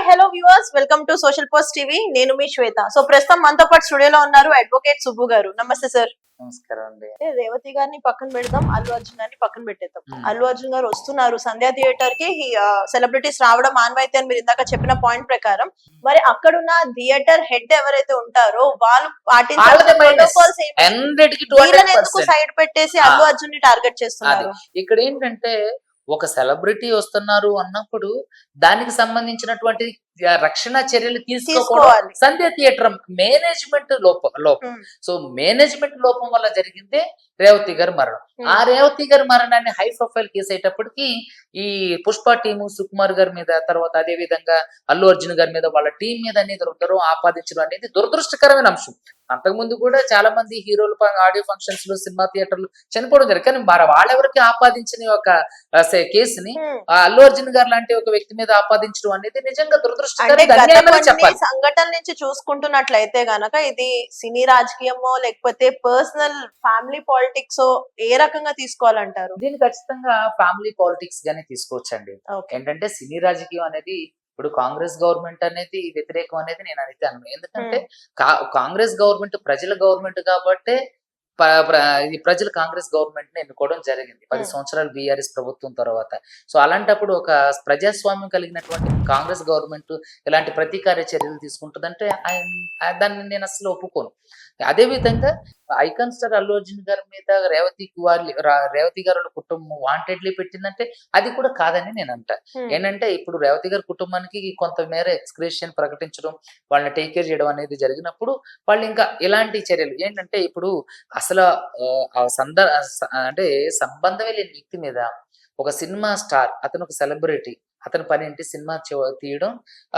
Hello viewers, welcome to social post TV. నేను మీ శ్వేత. So ప్రస్తుతం మనతో పాటు స్టూడియోలో ఉన్నారు అడ్వకేట్ సుబ్బు గారు. నమస్తే సార్. నమస్కారం అండి. రేవతి గారిని పక్కన పెడదాం, అల్లు అర్జున్ గారిని పక్కన పెట్టేద్దాం. అల్లు అర్జున్ గారు వస్తున్నారు సంధ్యా థియేటర్ కి. సెలబ్రిటీస్ రావడం ఆన్వాయితీ అని మీరు ఇందాక చెప్పిన పాయింట్ ప్రకారం, మరి అక్కడున్న థియేటర్ హెడ్ ఎవరైతే ఉంటారో వాళ్ళు ఎందుకు సైడ్ పెట్టేసి అల్లు అర్జున్ ని టార్గెట్ చేస్తున్నారు? ఇక్కడ ఏంటంటే ఒక సెలబ్రిటీ వస్తున్నారు అన్నప్పుడు దానికి సంబంధించినటువంటి రక్షణ చర్యలు తీసుకోవాలి. సంధ్య థియేటర్ మేనేజ్మెంట్ లోపం. సో మేనేజ్మెంట్ లోపం వల్ల జరిగిందే రేవతి గారి మరణం. ఆ రేవతి గారి మరణాన్ని హై ప్రొఫైల్ కేసు అయ్యేటప్పటికి ఈ పుష్ప టీము సుకుమార్ గారి మీద, తర్వాత అదే విధంగా అల్లు అర్జున్ గారి మీద, వాళ్ళ టీం మీద అనేది ఆపాదించడం అనేది దురదృష్టకరమైన అంశం. అంతకుముందు కూడా చాలా మంది హీరోలు ఆడియో ఫంక్షన్స్ లో, సినిమా థియేటర్లు చనిపోవడం జరిగింది. కానీ వాళ్ళెవరికి ఆపాదించిన ఒక కేసుని అల్లు అర్జున్ గారు లాంటి ఒక వ్యక్తి మీద ఆపాదించడం అనేది నిజంగా సంఘటన నుంచి చూసుకుంటున్నట్లయితే గనక ఇది సినీ రాజకీయమో లేకపోతే పర్సనల్ ఫ్యామిలీ పాలిటిక్స్ ఏ రకంగా తీసుకోవాలంటారు? దీన్ని ఖచ్చితంగా ఫ్యామిలీ పాలిటిక్స్ గానే తీసుకోవచ్చండి. ఏంటంటే సినీ రాజకీయం అనేది ఇప్పుడు కాంగ్రెస్ గవర్నమెంట్ అనేది వ్యతిరేకం అనేది నేను అయితే అన్నాను. ఎందుకంటే కాంగ్రెస్ గవర్నమెంట్ ప్రజల గవర్నమెంట్ కాబట్టి ప్రజలు కాంగ్రెస్ గవర్నమెంట్ ని ఎన్నుకోవడం జరిగింది 10 సంవత్సరాలు బీఆర్ఎస్ ప్రభుత్వం తర్వాత. సో అలాంటప్పుడు ఒక ప్రజాస్వామ్యం కలిగినటువంటి కాంగ్రెస్ గవర్నమెంట్ ఇలాంటి ప్రతీకార చర్యలు తీసుకుంటుందంటే దాన్ని నేను అసలు ఒప్పుకోను. అదే విధంగా ఐకాన్ స్టార్ అల్లు అర్జున్ గారి మీద రేవతి గారి కుటుంబం వాంటెడ్లీ పెట్టిందంటే అది కూడా కాదని నేను అంటా. ఏంటంటే ఇప్పుడు రేవతి గారి కుటుంబానికి కొంతమేర ఎక్స్క్రేషన్ ప్రకటించడం, వాళ్ళని టేక్ కేర్ చేయడం అనేది జరిగినప్పుడు వాళ్ళు ఇంకా ఇలాంటి చర్యలు ఏంటంటే ఇప్పుడు అసలు అంటే సంబంధమే లేని వ్యక్తి మీద ఒక సినిమా స్టార్, అతను ఒక సెలబ్రిటీ, అతని పని ఏంటి సినిమా తీయడం,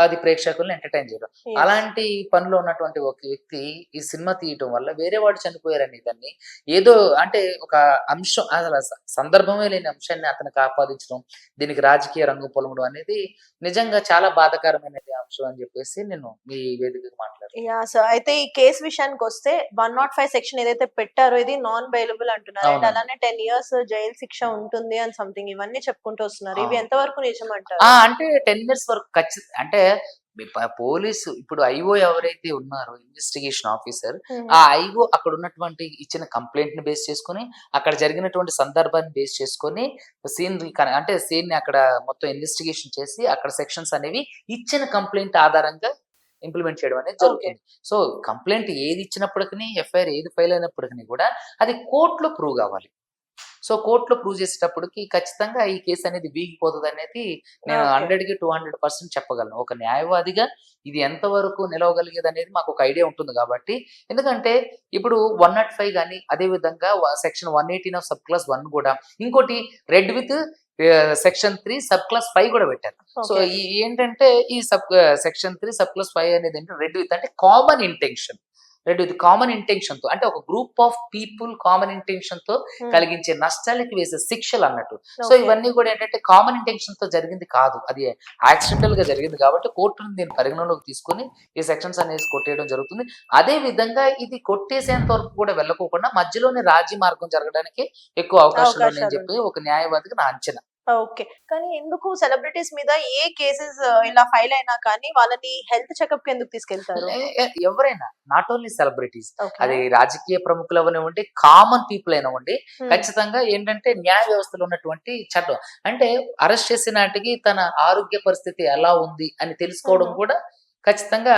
అది ప్రేక్షకులను ఎంటర్టైన్ చేయడం. అలాంటి పనిలో ఉన్నటువంటి ఒక వ్యక్తి ఈ సినిమా తీయటం వల్ల వేరే వాడు చనిపోయారని దాన్ని ఏదో అంటే ఒక అంశం, అసలు సందర్భమే లేని అంశాన్ని అతనికి ఆపాదించడం, దీనికి రాజకీయ రంగు పొలమడం అనేది నిజంగా చాలా బాధాకరమైన అంశం అని చెప్పేసి నేను మీ వేదికగా మాట్లాడుతున్నాను. అయితే ఈ కేసు విషయానికి వస్తే 105 సెక్షన్ ఏదైతే పెట్టారో ఇది నాన్ బెయిలబుల్ అంటున్నారు. అలానే 10 years జైలు శిక్ష ఉంటుంది అని సంథింగ్ ఇవన్నీ చెప్పుకుంటూ వస్తున్నారు. ఇవి ఎంతవరకు నిజం అంటారు? అంటే 10 years వరకు ఖచ్చితంగా. అంటే పోలీసు ఇప్పుడు ఐఓ ఎవరైతే ఉన్నారో ఇన్వెస్టిగేషన్ ఆఫీసర్, ఆ ఐఓ అక్కడ ఉన్నటువంటి ఇచ్చిన కంప్లైంట్ ని బేస్ చేసుకుని, అక్కడ జరిగినటువంటి సందర్భాన్ని బేస్ చేసుకుని సీన్ ని అక్కడ మొత్తం ఇన్వెస్టిగేషన్ చేసి అక్కడ సెక్షన్స్ అనేవి ఇచ్చిన కంప్లైంట్ ఆధారంగా ఇంప్లిమెంట్ చేయడం అనేది జరుగుతుంది. సో కంప్లైంట్ ఏది ఇచ్చినప్పటికీ, ఎఫ్ఐఆర్ ఏది ఫైల్ అయినప్పటికీ కూడా అది కోర్టులో ప్రూవ్ కావాలి. సో కోర్టులో ప్రూవ్ చేసేటప్పటికి ఖచ్చితంగా ఈ కేసు అనేది వీగిపోతుంది అనేది నేను 100కి 200% చెప్పగలను. ఒక న్యాయవాదిగా ఇది ఎంతవరకు నిలవగలిగేది అనేది మాకు ఒక ఐడియా ఉంటుంది కాబట్టి. ఎందుకంటే ఇప్పుడు 105 కానీ, అదే విధంగా సెక్షన్ 118 ఆఫ్ సబ్ క్లాస్ 1 కూడా, ఇంకోటి red with section 3 sub class 5 కూడా పెట్టారు. సో ఏంటంటే ఈ సెక్షన్ 3 సబ్ క్లాస్ 5 అనేది ఏంటంటే రెడ్ విత్ అంటే కామన్ ఇంటెన్షన్, కామన్ ఇంటెన్షన్ తో, అంటే ఒక group of people common intention తో కలిగించే నష్టాలకి వేసే శిక్షలు అన్నట్టు. సో ఇవన్నీ కూడా ఏంటంటే కామన్ ఇంటెన్షన్ తో జరిగింది కాదు, అది యాక్సిడెంటల్ గా జరిగింది కాబట్టి కోర్టును దీన్ని పరిగణలోకి తీసుకుని ఈ సెక్షన్స్ అనేది కొట్టేయడం జరుగుతుంది. అదే విధంగా ఇది కొట్టేసేంత వరకు కూడా వెళ్ళకోకుండా మధ్యలోనే రాజీ మార్గం జరగడానికి ఎక్కువ అవకాశాలు ఉన్నాయని చెప్పి ఒక న్యాయవాదిగా నా అంచనా. ఓకే, కానీ ఎందుకు సెలబ్రిటీస్ మీద ఏ కేసెస్ ఇలా ఫైల్ అయినా కానీ వాళ్ళని హెల్త్ చెకప్ కి ఎందుకు తీసుకెళ్తారు? ఎవరైనా, నాట్ ఓన్లీ సెలబ్రిటీస్, అది రాజకీయ ప్రముఖులు అవనివ్వండి, కామన్ పీపుల్ అయినవ్వండి, ఖచ్చితంగా ఏంటంటే న్యాయ వ్యవస్థలో ఉన్నటువంటి చట్టం అంటే అరెస్ట్ చేసిన నాటికి తన ఆరోగ్య పరిస్థితి ఎలా ఉంది అని తెలుసుకోవడం కూడా ఖచ్చితంగా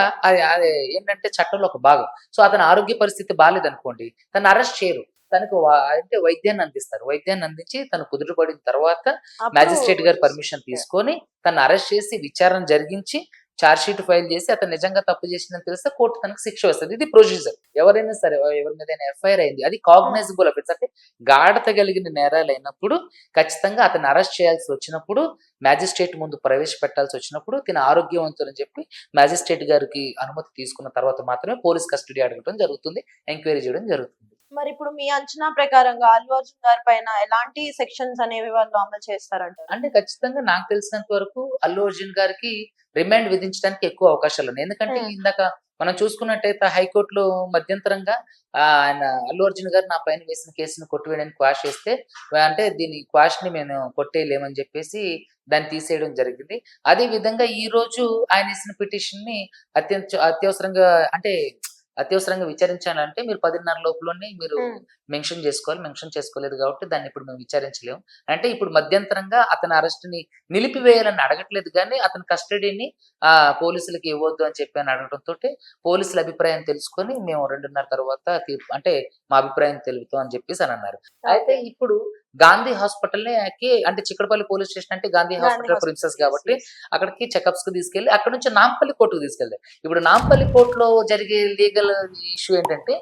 అది ఏంటంటే చట్టంలో ఒక భాగం. సో అతని ఆరోగ్య పరిస్థితి బాగాలేదనుకోండి, తను అరెస్ట్ చేయరు, తనకు అంటే వైద్యాన్ని అందిస్తారు. వైద్యాన్ని అందించి తను కుదురుపడిన తర్వాత మ్యాజిస్ట్రేట్ గారి పర్మిషన్ తీసుకొని తను అరెస్ట్ చేసి విచారణ జరిగించి ఛార్జ్ షీట్ ఫైల్ చేసి అతను నిజంగా తప్పు చేసిందని తెలిస్తే కోర్టు తనకు శిక్ష వస్తుంది. ఇది ప్రొసీజర్. ఎవరైనా సరే, ఎవరి మీద ఎఫ్ఐఆర్ అయింది, అది కాగ్నైజబుల్ అఫెన్స్ అంటే గాఢత కలిగిన నేరాలు అయినప్పుడు ఖచ్చితంగా అతను అరెస్ట్ చేయాల్సి వచ్చినప్పుడు, మ్యాజిస్ట్రేట్ ముందు ప్రవేశపెట్టాల్సి వచ్చినప్పుడు తిన ఆరోగ్యవంతులని చెప్పి మ్యాజిస్ట్రేట్ గారికి అనుమతి తీసుకున్న తర్వాత మాత్రమే పోలీస్ కస్టడీ అడగడం జరుగుతుంది, ఎంక్వైరీ చేయడం జరుగుతుంది. మరి ఇప్పుడు మీ అంచనా ప్రకారంగా అల్లు అర్జున్ గారి పైన ఎలాంటి సెక్షన్స్ అనేవి వాళ్ళు అమలు చేస్తారంటారు? అంటే ఖచ్చితంగా నాకు తెలిసినంత వరకు అల్లు అర్జున్ గారికి రిమాండ్ విధించడానికి ఎక్కువ అవకాశాలు ఉన్నాయి. ఎందుకంటే ఇందాక మనం చూసుకున్నట్టయితే హైకోర్టులో మధ్యంతరంగా ఆయన అల్లు అర్జున్ గారు నా పైన వేసిన కేసును కొట్టివేయడానికి క్వాష్ చేస్తే అంటే దీని క్వాష్ ని మేము కొట్టేయలేమని చెప్పేసి దాన్ని తీసేయడం జరిగింది. అదే విధంగా ఈ రోజు ఆయన వేసిన పిటిషన్ ని అత్యవసరంగా అంటే అత్యవసరంగా విచారించాలంటే మీరు 10:30 లోపులోనే మీరు మెన్షన్ చేసుకోవాలి. మెన్షన్ చేసుకోలేదు కాబట్టి దాన్ని ఇప్పుడు మేము విచారించలేము. అంటే ఇప్పుడు మధ్యంతరంగా అతని అరెస్ట్ ని నిలిపివేయాలని అడగట్లేదు కానీ అతని కస్టడీని పోలీసులకి ఇవ్వద్దు అని చెప్పి అని అడగడంతో పోలీసుల అభిప్రాయం తెలుసుకొని మేము 2:30 తర్వాత తీర్పు అంటే మా అభిప్రాయం తెలుపుతాం అని చెప్పేసి అని అన్నారు. అయితే ఇప్పుడు గాంధీ హాస్పిటల్ అంటే చిక్కడపల్లి పోలీస్ స్టేషన్ అంటే గాంధీ హాస్పిటల్ ప్రిన్సెస్ కాబట్టి అక్కడికి చెకప్స్ కి తీసుకెళ్లి అక్కడ నుంచి నాంపల్లి కోర్టుకు తీసుకెళ్తారు. ఇప్పుడు నాంపల్లి కోర్టులో జరిగే లీగల్ ఇష్యూ ఏంటంటే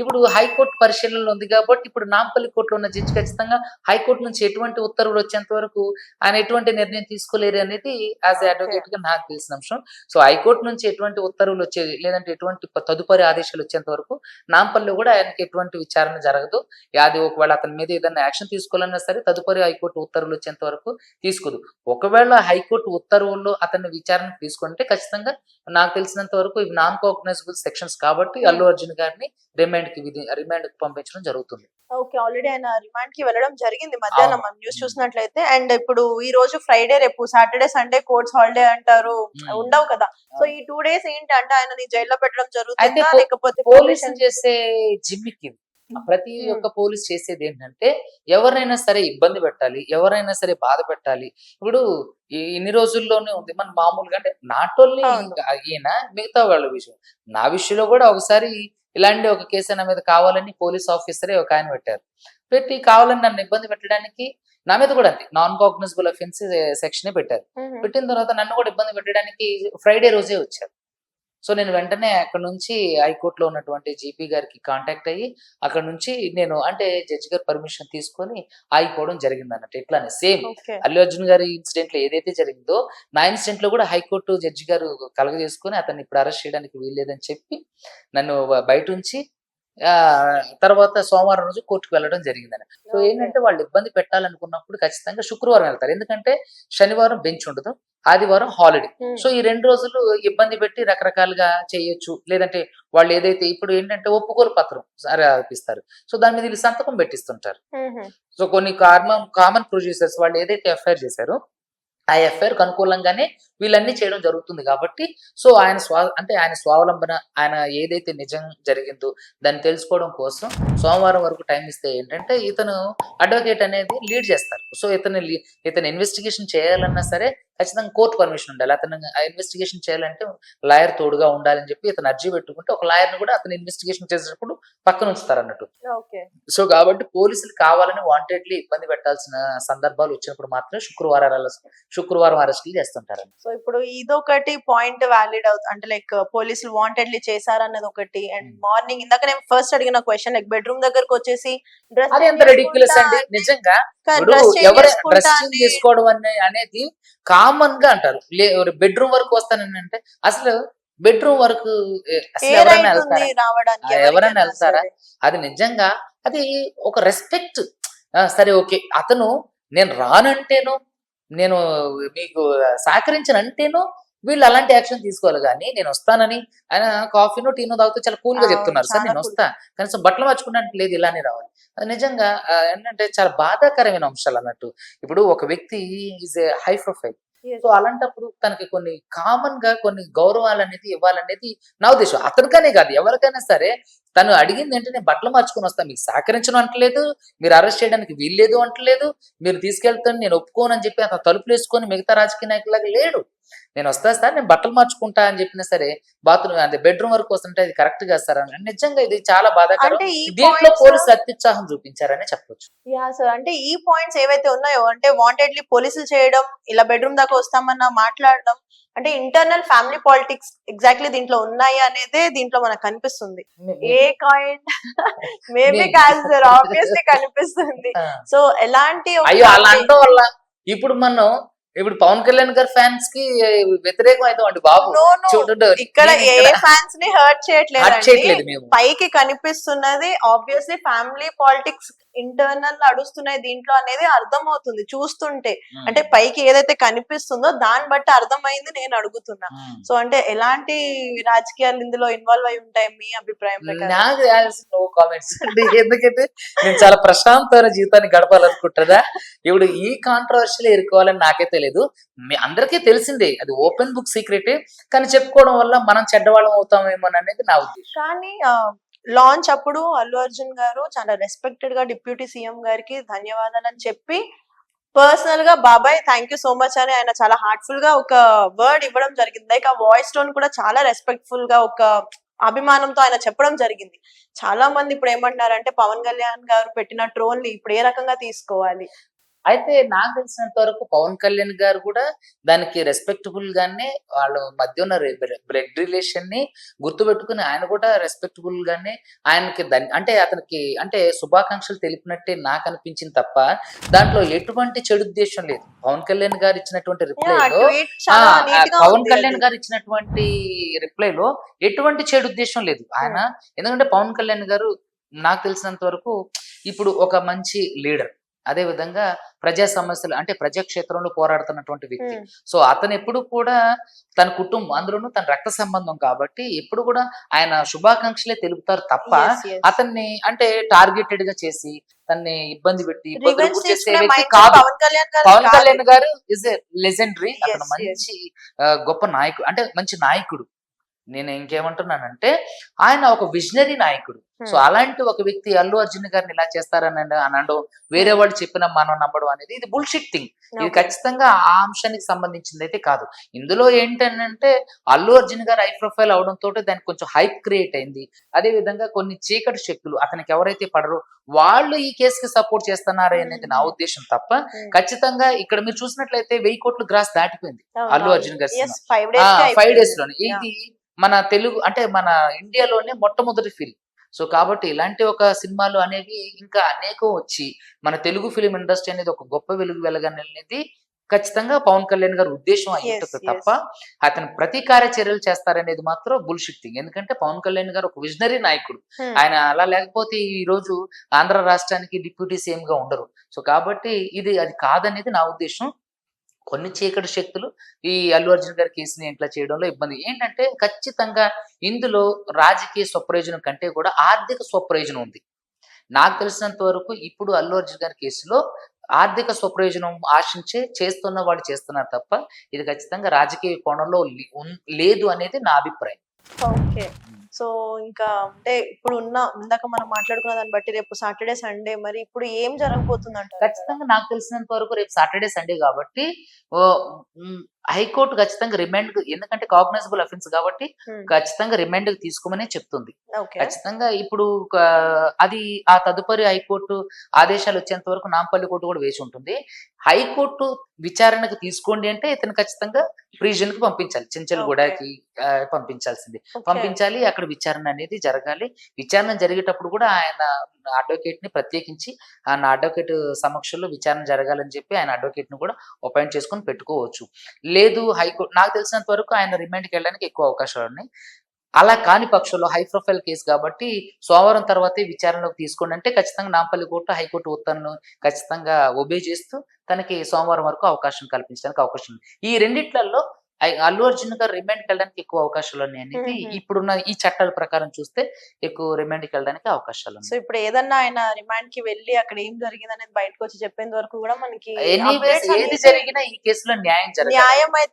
ఇప్పుడు హైకోర్టు పరిశీలనలో ఉంది కాబట్టి ఇప్పుడు నాంపల్లి కోర్టులో ఉన్న జడ్జి ఖచ్చితంగా హైకోర్టు నుంచి ఎటువంటి ఉత్తర్వులు వచ్చేంత వరకు ఆయన ఎటువంటి నిర్ణయం తీసుకోలేరు అనేది యాజ్ అడ్వకేట్ గా నాకు తెలిసిన అంశం. సో హైకోర్టు నుంచి ఎటువంటి ఉత్తర్వులు వచ్చేది లేదంటే ఎటువంటి తదుపరి ఆదేశాలు వచ్చేంత వరకు నాంపల్లిలో కూడా ఆయనకి ఎటువంటి విచారణ జరగదు. అది ఒకవేళ అతని మీద ఏదైనా యాక్షన్ తీసుకోవాలన్నా సరే తదుపరి హైకోర్టు ఉత్తర్వులు వచ్చేంత వరకు తీసుకోదు. ఒకవేళ హైకోర్టు ఉత్తర్వుల్లో అతన్ని విచారణకు తీసుకుంటే ఖచ్చితంగా నాకు తెలిసినంత వరకు ఇవి నాన్ కాగ్నైజబుల్ సెక్షన్స్ కాబట్టి అల్లు అర్జున్ గారిని రిమాండ్ కి పంపించడం జరుగుతుంది. ఓకే, ఆల్రెడీ ఆయన రిమాండ్ కి వెళ్ళడం జరిగింది మధ్యాహ్నం మనం న్యూస్ చూసినట్లయితే. అండ్ ఇప్పుడు ఈ రోజు ఫ్రైడే, రేపు సాటర్డే సండే కోర్ట్స్ హాలిడే అంటారు, ఉండవు కదా. సో ఈ 2 days ఏంటంటే ఆయనని జైల్లో పెట్టడం జరుగుతుందా లేకపోతే పోలీసులు చేసే జిమ్మికి ప్రతి ఒక్క పోలీస్ చేసేది ఏంటంటే ఎవరైనా సరే ఇబ్బంది పెట్టాలి, ఎవరైనా సరే బాధ పెట్టాలి. ఇప్పుడు ఇన్ని రోజుల్లోనే ఉంది మన మామూలుగా అంటే నాట్ ఓన్లీ ఈయన మిగతా వాళ్ళ విషయం నా విషయంలో కూడా ఒకసారి ఇలాంటి ఒక కేసు అయిన మీద కావాలని పోలీస్ ఆఫీసరే ఒక ఆయన పెట్టి కావాలని నన్ను ఇబ్బంది పెట్టడానికి నా మీద కూడా అంతే నాన్ కాగ్నైజబుల్ అఫెన్స్ సెక్షన్ పెట్టారు. పెట్టిన తర్వాత నన్ను కూడా ఇబ్బంది పెట్టడానికి ఫ్రైడే రోజే వచ్చారు. సో నేను వెంటనే అక్కడ నుంచి హైకోర్టులో ఉన్నటువంటి జీపీ గారికి కాంటాక్ట్ అయ్యి అక్కడ నుంచి నేను అంటే జడ్జి గారి పర్మిషన్ తీసుకొని ఆగిపోవడం జరిగింది అన్నట్టు. ఇట్లానే సేమ్ అల్లు అర్జున్ గారి ఇన్సిడెంట్ లో ఏదైతే జరిగిందో నా ఇన్సిడెంట్ లో కూడా హైకోర్టు జడ్జి గారు కలగజేసుకొని అతన్ని ఇప్పుడు అరెస్ట్ చేయడానికి వీల్లేదని చెప్పి నన్ను బయట ఉంచి తర్వాత సోమవారం రోజు కోర్టుకు వెళ్ళడం జరిగిందని. సో ఏంటంటే వాళ్ళు ఇబ్బంది పెట్టాలనుకున్నప్పుడు ఖచ్చితంగా శుక్రవారం వెళ్తారు. ఎందుకంటే శనివారం బెంచ్ ఉండదు, ఆదివారం హాలిడే. సో ఈ 2 రోజులు ఇబ్బంది పెట్టి రకరకాలుగా చేయొచ్చు. లేదంటే వాళ్ళు ఏదైతే ఇప్పుడు ఏంటంటే ఒప్పుకోలు పత్రం రాపిస్తారు. సో దాని మీద వీళ్ళు సంతకం పెట్టిస్తుంటారు. సో కొన్ని కామన్ ప్రొడ్యూసర్స్ వాళ్ళు ఏదైతే ఎఫ్ఐఆర్ చేశారో ఆ ఎఫ్ఐఆర్ కు అనుకూలంగానే వీళ్ళన్నీ చేయడం జరుగుతుంది కాబట్టి సో ఆయన ఆయన స్వావలంబన ఆయన ఏదైతే నిజం జరిగిందో దాన్ని తెలుసుకోవడం కోసం సోమవారం వరకు టైం ఇస్తే ఏంటంటే ఇతను అడ్వకేట్ అనేది లీడ్ చేస్తారు. సో ఇతను ఇన్వెస్టిగేషన్ చేయాలన్నా సరే ఖచ్చితంగా కోర్టు పర్మిషన్ ఉండాలి. అతను ఇన్వెస్టిగేషన్ చేయాలంటే లాయర్ తోడుగా ఉండాలని చెప్పి ఇతను అర్జీ పెట్టుకుంటే ఒక లాయర్ ని కూడా అతను ఇన్వెస్టిగేషన్ చేసేటప్పుడు పక్కన ఉంచుతారు అన్నట్టు. సో కాబట్టి పోలీసులు కావాలని వాంటెడ్లీ ఇబ్బంది పెట్టాల్సిన సందర్భాలు వచ్చినప్పుడు మాత్రం శుక్రవారం అరెస్టులు చేస్తుంటారు. సో ఇప్పుడు ఇదొకటి పాయింట్ వ్యాలిడ్ అవుతుంది అంటే లైక్ పోలీసులు వాంటెడ్లీ చేశారన్నది ఒకటి. అండ్ మార్నింగ్ ఇందాక నేను ఫస్ట్ అడిగిన క్వశ్చన్ లైక్ బెడ్రూమ్ దగ్గరకు వచ్చేసి అది ఎంత రెడిక్యులస్ అండి నిజంగా. డ్రెస్సింగ్ చేసుకోవడం అనేది కామన్ గా అంటారు. బెడ్రూమ్ వరకు వస్తానని అంటే అసలు బెడ్రూమ్ వరకు ఎవరైనా వెళ్తారా? అది నిజంగా అది ఒక రెస్పెక్ట్. సరే ఓకే అతను నేను రానంటేనో నేను మీకు సహకరించనంటేనో వీళ్ళు అలాంటి యాక్షన్ తీసుకోవాలి. కానీ నేను వస్తానని ఆయన కాఫీనో టీనో తాగుతూ చాలా కూల్ గా చెప్తున్నారు సార్ నేను వస్తా కనీసం బట్టలు మార్చుకున్నట్టు లేదు ఇలానే రావాలి. అది నిజంగా ఏంటంటే చాలా బాధాకరమైన అంశాలు అన్నట్టు. ఇప్పుడు ఒక వ్యక్తి is a high profile. So అలాంటప్పుడు తనకి కొన్ని కామన్ గా కొన్ని గౌరవాలు అనేది ఇవ్వాలనేది నా ఉద్దేశం. అతనికనే కాదు ఎవరికైనా సరే తను అడిగింది ఏంటంటే నేను బట్టలు మార్చుకొని వస్తాను, మీకు సహకరించడం అంటలేదు, మీరు అరెస్ట్ చేయడానికి వీల్లేదు అంటలేదు, మీరు తీసుకెళ్తాను నేను ఒప్పుకోను అని చెప్పి అతను తలుపులు వేసుకొని మిగతా రాజకీయ నాయకులాగా లేడు. నేను వస్తా సార్ నేను బట్టలు మార్చుకుంటా అని చెప్పినా సరే బాత్రూమ్ అంటే బెడ్రూమ్ వరకు వస్తుంటే అది కరెక్ట్ గా సార్ అని నిజంగా ఇది చాలా బాధాకరం. దీంట్లో పోలీసులు అత్యుత్సాహం చూపించారని చెప్పొచ్చు. యా సార్, అంటే ఈ పాయింట్స్ ఏవైతే ఉన్నాయో అంటే వాంటెడ్లీ పోలీసులు చేయడం, ఇలా బెడ్రూమ్ దాకా వస్తామన్నా మాట్లాడడం అంటే ఇంటర్నల్ ఫ్యామిలీ పాలిటిక్స్ ఎగ్జాక్ట్లీ దీంట్లో ఉన్నాయి అనేదే దీంట్లో మనకు కనిపిస్తుంది. ఏ కాయిన్ మేబీ కాదు సార్ ఆబ్వియస్లీ కనిపిస్తుంది. సో ఎలాంటి అయ్యో అలా అనడం వల్ల ఇప్పుడు మనం ఇప్పుడు పవన్ కళ్యాణ్ గారి ఫ్యాన్స్ కి వ్యతిరేకం అవుతామండి బాబు. No, no. చూడండి, ఇక్కడ నేను ఏ ఇక్కడ ఫ్యాన్స్ ని హర్ట్ హర్ట్ చేయట్లేదు మేము. పైకి కనిపిస్తున్నది ఆబ్వియస్లీ ఫ్యామిలీ పాలిటిక్స్ ఇంటర్నల్ నడుస్తున్నాయి దీంట్లో అనేది అర్థమవుతుంది చూస్తుంటే. అంటే పైకి ఏదైతే కనిపిస్తుందో దాన్ని బట్టి అర్థమైంది నేను అడుగుతున్నా. సో అంటే ఎలాంటి రాజకీయాలు ఇందులో ఇన్వాల్వ్ అయి ఉంటాయి మీ అభిప్రాయం ప్రకారం? నాకు నో కామెంట్స్ అండి. ఎందుకంటే నేను చాలా ప్రశాంతమైన జీవితాన్ని గడపాలనుకుంటుందా. ఇప్పుడు ఈ కాంట్రవర్షియల్ ఎదుర్కోవాలని నాకే తెలియదు. మీ అందరికీ తెలిసిందే, అది ఓపెన్ బుక్ సీక్రెటే. కానీ చెప్పుకోవడం వల్ల మనం చెడ్డవాళ్ళం అవుతామేమో అనేది నా ఉద్దేశం. కానీ లాంచ్ అప్పుడు అల్లు అర్జున్ గారు చాలా రెస్పెక్టెడ్ గా డిప్యూటీ సీఎం గారికి ధన్యవాదాలు అని చెప్పి పర్సనల్ గా బాబాయ్ థ్యాంక్ యూ సో మచ్ అని ఆయన చాలా హార్ట్ఫుల్ గా ఒక వర్డ్ ఇవ్వడం జరిగింది. లైక్ ఆ వాయిస్ టోన్ కూడా చాలా రెస్పెక్ట్ఫుల్ గా ఒక అభిమానంతో ఆయన చెప్పడం జరిగింది. చాలా మంది ఇప్పుడు ఏమంటున్నారంటే పవన్ కళ్యాణ్ గారు పెట్టిన ట్రోల్ ని ఇప్పుడు ఏ రకంగా తీసుకోవాలి? అయితే నాకు తెలిసినంత వరకు పవన్ కళ్యాణ్ గారు కూడా దానికి రెస్పెక్టబుల్ గానే వాళ్ళ మధ్య ఉన్న బ్లడ్ రిలేషన్ ని గుర్తుపెట్టుకుని ఆయన కూడా రెస్పెక్టబుల్ గానే ఆయనకి అంటే అతనికి అంటే శుభాకాంక్షలు తెలిపినట్టే నాకు అనిపించింది తప్ప దాంట్లో ఎటువంటి చెడు ఉద్దేశం లేదు. పవన్ కళ్యాణ్ గారు ఇచ్చినటువంటి రిప్లైలో పవన్ కళ్యాణ్ గారు ఇచ్చినటువంటి రిప్లైలో ఎటువంటి చెడు ఉద్దేశం లేదు ఆయన. ఎందుకంటే పవన్ కళ్యాణ్ గారు నాకు తెలిసినంత వరకు ఇప్పుడు ఒక మంచి లీడర్, అదే విధంగా ప్రజా సమస్యలు అంటే ప్రజాక్షేత్రంలో పోరాడుతున్నటువంటి వ్యక్తి. సో అతను ఎప్పుడు కూడా తన కుటుంబం అందులోనూ తన రక్త సంబంధం కాబట్టి ఎప్పుడు కూడా ఆయన శుభాకాంక్షలే తెలుపుతారు తప్ప అతన్ని అంటే టార్గెటెడ్ గా చేసి తన్ని ఇబ్బంది పెట్టి ఇబ్బందులు గురి చేసే వ్యక్తి కాదు. పవన్ కళ్యాణ్ గారు ఇస్ ఎ లెజెండరీ. అతను మంచి గొప్ప నాయకుడు, అంటే మంచి నాయకుడు. నేను ఇంకేమంటున్నానంటే ఆయన ఒక విజనరీ నాయకుడు. సో అలాంటి ఒక వ్యక్తి అల్లు అర్జున్ గారిని ఇలా చేస్తారని అనడం, వేరే వాళ్ళు చెప్పిన మనం నమ్మడం అనేది ఇది బుల్షిట్ థింగ్. ఇది ఖచ్చితంగా ఆ అంశానికి సంబంధించింది అయితే కాదు. ఇందులో ఏంటంటే అల్లు అర్జున్ గారు హై ప్రొఫైల్ అవడంతో దానికి కొంచెం హైప్ క్రియేట్ అయింది. అదే విధంగా కొన్ని చీకటి శక్తులు అతనికి ఎవరైతే పడరో వాళ్ళు ఈ కేసుకి సపోర్ట్ చేస్తున్నారు అనేది నా ఉద్దేశం తప్ప ఖచ్చితంగా ఇక్కడ మీరు చూసినట్లయితే 1000 కోట్లు గ్రాస్ దాటిపోయింది అల్లు అర్జున్ గారి 5 days లోనే. ఇది మన తెలుగు అంటే మన ఇండియాలోనే మొట్టమొదటి ఫిల్మ్. సో కాబట్టి ఇలాంటి ఒక సినిమాలు అనేవి ఇంకా అనేకం వచ్చి మన తెలుగు ఫిలిం ఇండస్ట్రీ అనేది ఒక గొప్ప వెలుగు వెలగనేది ఖచ్చితంగా పవన్ కళ్యాణ్ గారి ఉద్దేశం అయి ఉంటుంది తప్ప అతను ప్రతీకార చర్యలు చేస్తారనేది మాత్రం బుల్షిట్ థింగ్. ఎందుకంటే పవన్ కళ్యాణ్ గారు ఒక విజనరీ నాయకుడు. ఆయన అలా లేకపోతే ఈ రోజు ఆంధ్ర రాష్ట్రానికి డిప్యూటీ సీఎం గా ఉండరు. సో కాబట్టి అది కాదనేది నా ఉద్దేశం. కొన్ని చీకటి శక్తులు ఈ అల్లు అర్జున్ గారి కేసుని ఇట్లా చేయడంలో ఇబ్బంది ఏంటంటే ఖచ్చితంగా ఇందులో రాజకీయ స్వప్రయోజనం కంటే కూడా ఆర్థిక స్వప్రయోజనం ఉంది. నాకు తెలిసినంత వరకు ఇప్పుడు అల్లు అర్జున్ గారి కేసులో ఆర్థిక స్వప్రయోజనం ఆశించే చేస్తున్న వాళ్ళు చేస్తున్నారు తప్ప ఇది ఖచ్చితంగా రాజకీయ కోణంలో లేదు అనేది నా అభిప్రాయం. ఓకే. సో ఇంకా అంటే ఇప్పుడు ఇందాక మనం మాట్లాడుకున్న దాన్ని బట్టి రేపు సాటర్డే సండే మరి ఇప్పుడు ఏం జరగబోతుంది అంటారు? ఖచ్చితంగా నాకు తెలిసినంత వరకు రేపు సాటర్డే సండే కాబట్టి హైకోర్టు ఖచ్చితంగా రిమాండ్, ఎందుకంటే కాగ్నైజబుల్ అఫెన్స్ కాబట్టి ఖచ్చితంగా రిమాండ్ తీసుకోమనే చెప్తుంది. ఖచ్చితంగా ఇప్పుడు అది ఆ తదుపరి హైకోర్టు ఆదేశాలు వచ్చేంత వరకు నాంపల్లి కోర్టు కూడా వేసి ఉంటుంది. హైకోర్టు విచారణకు తీసుకోండి అంటే ఇతను ఖచ్చితంగా ప్రిజన్ కి పంపించాలి, చెంచల్గూడకి పంపించాల్సింది, పంపించాలి. అక్కడ విచారణ అనేది జరగాలి. విచారణ జరిగేటప్పుడు కూడా ఆయన అడ్వకేట్ ని ప్రత్యేకించి ఆయన అడ్వకేట్ సమక్షంలో విచారణ జరగాలని చెప్పి ఆయన అడ్వకేట్ ని కూడా అపాయింట్ చేసుకొని పెట్టుకోవచ్చు. లేదు హైకోర్టు నాకు తెలిసినంత వరకు ఆయన రిమాండ్కి వెళ్ళడానికి ఎక్కువ అవకాశాలు ఉన్నాయి. అలా కాని పక్షంలో హై ప్రొఫైల్ కేసు కాబట్టి సోమవారం తర్వాతే విచారణలోకి తీసుకోండి అంటే ఖచ్చితంగా నాంపల్లి కోర్టు హైకోర్టు ఉత్తర్వులను ఖచ్చితంగా ఒబే చేస్తూ తనకి సోమవారం వరకు అవకాశం కల్పించడానికి అవకాశం ఉంది. ఈ రెండిట్లలో అల్లు అర్జున్ గారు రిమాండ్కి వెళ్ళడానికి ఎక్కువ అవకాశాలు ఉన్నాయి అనేది ఇప్పుడున్న ఈ చట్టాల ప్రకారం చూస్తే ఎక్కువ రిమాండ్కి వెళ్ళడానికి అవకాశాలు ఉన్నాయి. సో ఇప్పుడు ఏదన్నా ఆయన రిమాండ్ కి వెళ్ళి అక్కడ ఏం జరిగింది అనేది బయటకు వచ్చి చెప్పేంత వరకు కూడా మనకి ఏది జరిగినా ఈ కేసులో న్యాయమే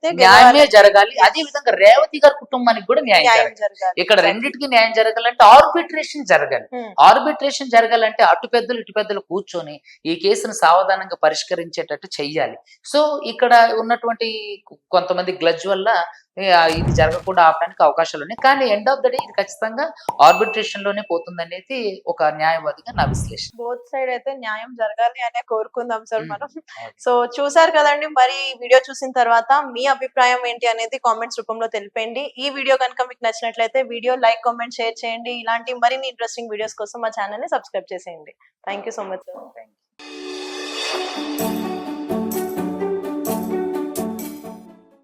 జరగాలి. అదే విధంగా రేవతి గారి కుటుంబానికి కూడా న్యాయం జరగాలి. ఇక్కడ రెండింటికి న్యాయం జరగాలంటే ఆర్బిట్రేషన్ జరగాలి. ఆర్బిట్రేషన్ జరగాలంటే అటు పెద్దలు ఇటు పెద్దలు కూర్చొని ఈ కేసును సావధానంగా పరిష్కరించేటట్టు చెయ్యాలి. సో ఇక్కడ ఉన్నటువంటి కొంతమంది గ్లడ్జ్ వల్ల ఇది జరగకుండా ఆపడానికి అవకాశాలు ఉన్నాయి. కానీ ఎండ్ ఆఫ్ ద డే ఇది ఖచ్చితంగా ఆర్బిట్రేషన్ లోనే పోతుంది అనేది ఒక న్యాయవాదిగా నా విశ్లేషణ. బోత్ సైడ్ అయితే న్యాయం జరగాలి అనే కోరుకుందాం సార్ మనం. సో చూసారు కదండి, మరి వీడియో చూసిన తర్వాత మీ అభిప్రాయం ఏంటి అనేది కామెంట్స్ రూపంలో తెలిపండి. ఈ వీడియో కనుక మీకు నచ్చినట్లయితే వీడియో లైక్, కామెంట్, షేర్ చేయండి. ఇలాంటి మరిన్ని ఇంట్రెస్టింగ్ వీడియోస్ కోసం మా ఛానల్ ని సబ్స్క్రైబ్ చేసేయండి. Thank you so much sir.